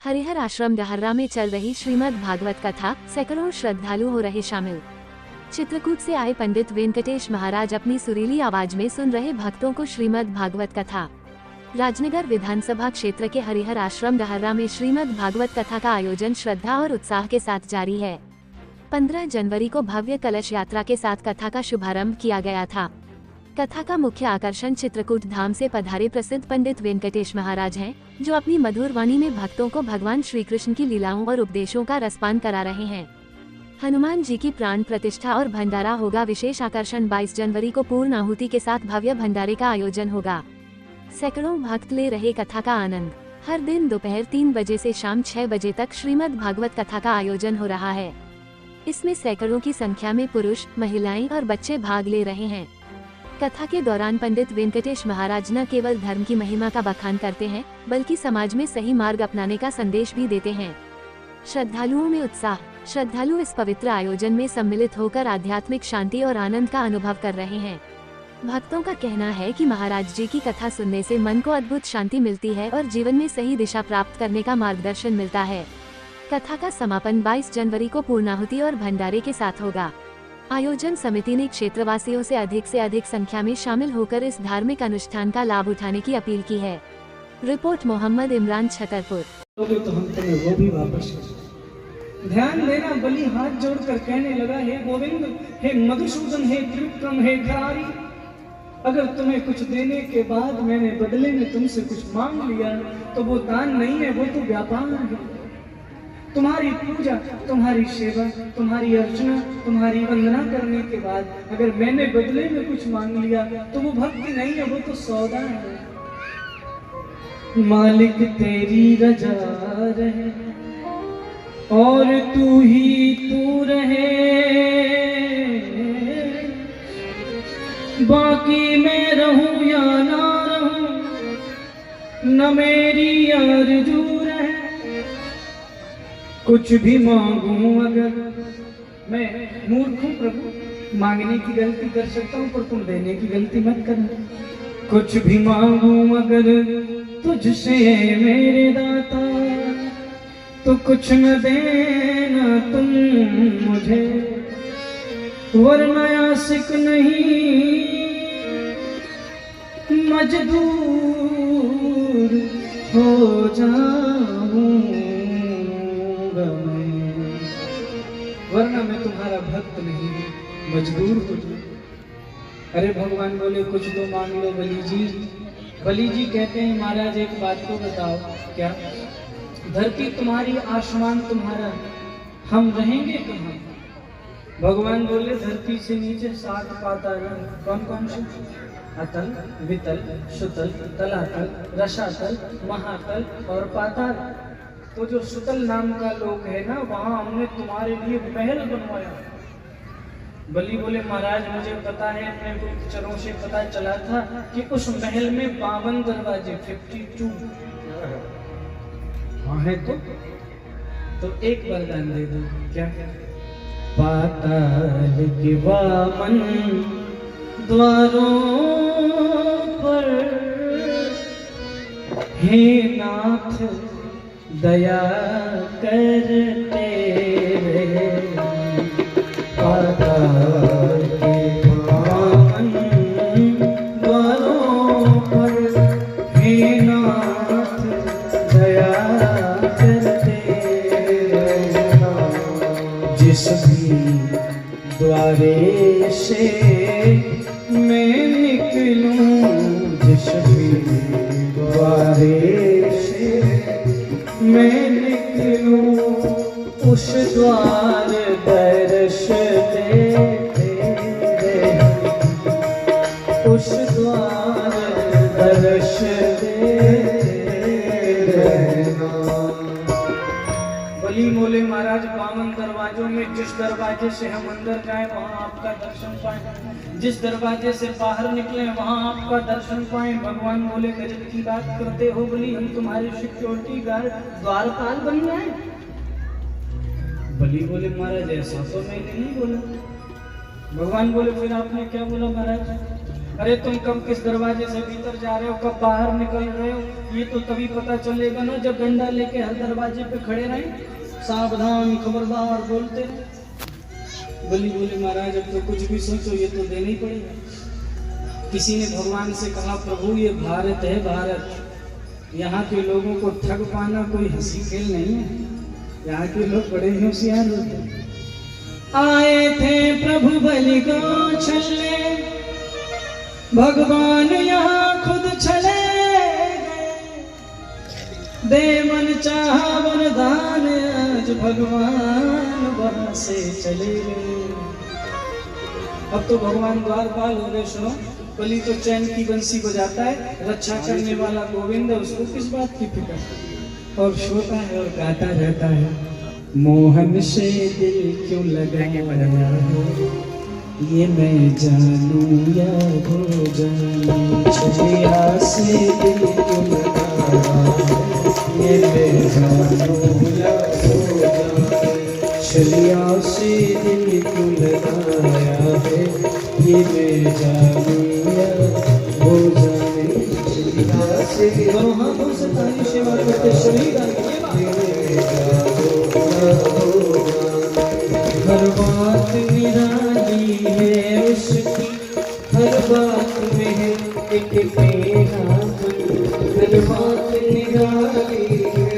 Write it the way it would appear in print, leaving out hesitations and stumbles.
हरिहर आश्रम डहर्रा में चल रही श्रीमद् भागवत कथा, सैकड़ों श्रद्धालु हो रहे शामिल। चित्रकूट से आए पंडित वेंकटेश महाराज अपनी सुरीली आवाज में सुन रहे भक्तों को श्रीमद् भागवत कथा। राजनगर विधानसभा क्षेत्र के हरिहर आश्रम डहर्रा में श्रीमद् भागवत कथा का आयोजन श्रद्धा और उत्साह के साथ जारी है। 15 जनवरी को भव्य कलश यात्रा के साथ कथा का शुभारंभ किया गया था। कथा का मुख्य आकर्षण चित्रकूट धाम से पधारे प्रसिद्ध पंडित वेंकटेश महाराज हैं, जो अपनी मधुर वाणी में भक्तों को भगवान श्री कृष्ण की लीलाओं और उपदेशों का रसपान करा रहे हैं। हनुमान जी की प्राण प्रतिष्ठा और भंडारा होगा विशेष आकर्षण। 22 जनवरी को पूर्ण आहुति के साथ भव्य भंडारे का आयोजन होगा। सैकड़ों भक्त ले रहे कथा का आनंद। हर दिन दोपहर 3 बजे से शाम 6 बजे तक श्रीमद् भागवत कथा का आयोजन हो रहा है। इसमें सैकड़ों की संख्या में पुरुष, महिलाएं और बच्चे भाग ले रहे हैं। कथा के दौरान पंडित वेंकटेश महाराज न केवल धर्म की महिमा का बखान करते हैं, बल्कि समाज में सही मार्ग अपनाने का संदेश भी देते हैं। श्रद्धालुओं में उत्साह। श्रद्धालु इस पवित्र आयोजन में सम्मिलित होकर आध्यात्मिक शांति और आनंद का अनुभव कर रहे हैं। भक्तों का कहना है कि महाराज जी की कथा सुनने से मन को अद्भुत शांति मिलती है और जीवन में सही दिशा प्राप्त करने का मार्गदर्शन मिलता है। कथा का समापन 22 जनवरी को पूर्णाहुति और भंडारे के साथ होगा। आयोजन समिति ने क्षेत्रवासियों से अधिक संख्या में शामिल होकर इस धार्मिक अनुष्ठान का लाभ उठाने की अपील की है। रिपोर्ट मोहम्मद इमरान, छतरपुर। तो हम तुम्हें वो भी वापस ध्यान देना। बलि हाथ जोड़कर कहने लगा, हे गोविंद, हे मधुसूदन, हे त्रिविक्रम, हे करारी, अगर तुम्हें कुछ देने के बाद मैंने बदले में तुमसे कुछ मांग लिया तो वो दान नहीं है, वो तो व्यापार है। तुम्हारी पूजा, तुम्हारी सेवा, तुम्हारी अर्चना, तुम्हारी वंदना करने के बाद अगर मैंने बदले में कुछ मांग लिया तो वो भक्ति नहीं है, वो तो सौदा है। मालिक तेरी रजा रहे और तू ही तू रहे, बाकी मैं रहूं या ना रहूं, न मेरी आरज़ू रहे। कुछ भी मांगूं अगर, मैं मूर्ख हूं प्रभु, मांगने की गलती कर सकता हूं पर तुम देने की गलती मत करना। कुछ भी मांगूं अगर तुझसे मेरे दाता, तो कुछ न देना तुम मुझे, वरना आशिक नहीं मजदूर हो जाऊं, वरना मैं तुम्हारा भक्त नहीं मजदूर हो जाऊं। अरे भगवान बोले, कुछ तो मांग लो बलि जी। बलि जी कहते हैं, महाराज एक बात को बताओ, क्या धरती तुम्हारी, आसमान तुम्हारा, हम रहेंगे कहाँ? भगवान बोले, धरती से नीचे 7 पाताल। कौन कौन से? अतल, वितल, सुतल, तलातल, रसातल, महातल और पाताल। तो जो सुतल नाम का लोक है ना, वहां हमने तुम्हारे लिए महल बनवाया। बलि बोले, महाराज मुझे पता है, अपने गुप्तचरों से पता चला था कि उस महल में 52 दरवाजे, 52 है। तो एक वरदान दे दो। क्या? पाताल के 52 द्वारों पर हे नाथ दया करते रहे। पाताल के 52 द्वारों पर हे नाथ दया करते रहना। जिस भी द्वारे से मैं निकलूं, जिस भी द्वारे से मैं निकलूं, उस द्वार दर्श देते रहना, उस द्वार दर्श देते रहना। बलि बोले, महाराज 52 दरवाजों में जिस दरवाजे से हम अंदर जाएं वहां आपका दर्शन पाएं, जिस दरवाजे से बाहर निकले वहां आपका दर्शन पाएं। भगवान बोले, गजब की बात करते हो बलि, हम तुम्हारे सिक्योरिटी गार्ड, द्वारपाल बन गए। बलि बोले, महाराज ऐसा तो मैं नहीं बोला। भगवान बोले, फिर आपने क्या बोला महाराज? अरे तुम कब किस दरवाजे से भीतर जा रहे हो, कब बाहर निकल रहे हो, ये तो तभी पता चलेगा ना जब डंडा लेके हर दरवाजे पे खड़े रहे, सावधान खबरदार बोलते रहे। बलि बोले महाराज अब तो कुछ भी सोचो ये तो देना ही पड़ेगा। किसी ने भगवान से कहा प्रभु ये भारत है भारत, यहाँ के लोगों को ठग पाना कोई हंसी खेल नहीं है, यहाँ के लोग बड़े होशियार होते हैं। आए थे प्रभु बलि को छलने, भगवान यहाँ खुद चले गए, दे मन चाहा वरदान आज भगवान वहां से चले गए। अब तो भगवान द्वारपाल हो गए। सुनो, बलि तो चैन की बंसी बजाता है, रक्षा करने वाला गोविंद है, उसको किस बात की फिक्र, और सोता है और गाता रहता है। मोहन से दिल क्यों लगाया ये मैं जानूं या हो जानूं, छलिया से दिल क्यों लगाया ये मैं जानूं या हो जानूं, छलिया से दिल क्यों लगाया है ये मैं जानूं या हो जानूं, छलिया से दोनों हाथों से ताली सेवा करते शरीर हर बात निराली है उसकी, हर बात में है एक पेड़ा, हर बात निराली है